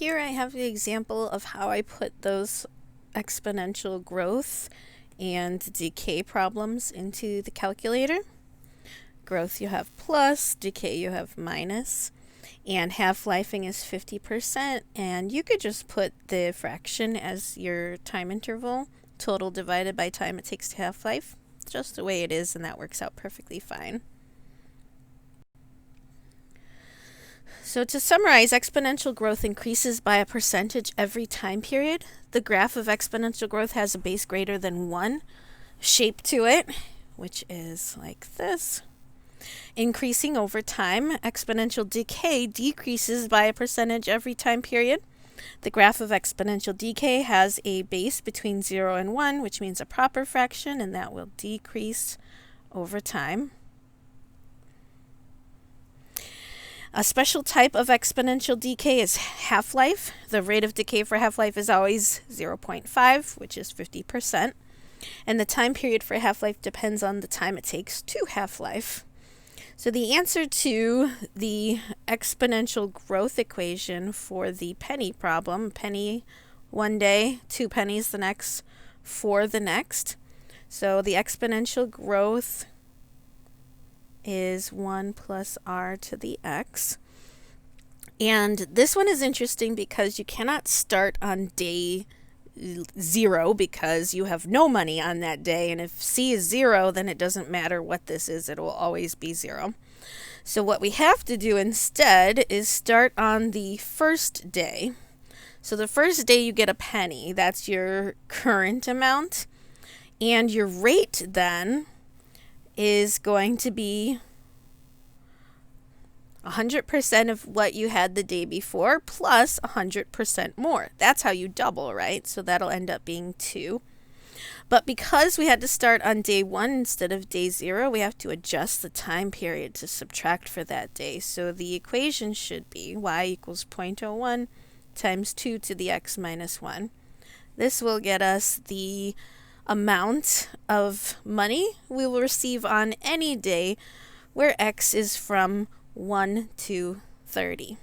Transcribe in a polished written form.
here I have the example of how I put those exponential growth and decay problems into the calculator. Growth you have plus, decay you have minus, and half-lifing is 50%, and you could just put the fraction as your time interval, total divided by time it takes to half-life. It's just the way it is, and that works out perfectly fine. So to summarize, exponential growth increases by a percentage every time period. The graph of exponential growth has a base greater than 1 shape to it, which is like this. Increasing over time, exponential decay decreases by a percentage every time period. The graph of exponential decay has a base between 0 and 1, which means a proper fraction, and that will decrease over time. A special type of exponential decay is half-life. The rate of decay for half-life is always 0.5, which is 50%. And the time period for half-life depends on the time it takes to half-life. So the answer to the exponential growth equation for the penny problem, penny one day, 2 pennies the next, for the next. So the exponential growth is 1 plus r to the x. And this one is interesting because you cannot start on day 0 because you have no money on that day. And if c is 0, then it doesn't matter what this is. It will always be 0. So what we have to do instead is start on the first day. So the first day you get a penny. That's your current amount. And your rate then is going to be 100% of what you had the day before plus 100% more. That's how you double, right? So that'll end up being 2. But because we had to start on day 1 instead of day 0, we have to adjust the time period to subtract for that day. So the equation should be y equals 0.01 times 2 to the x minus 1. This will get us the amount of money we will receive on any day where x is from 1 to 30.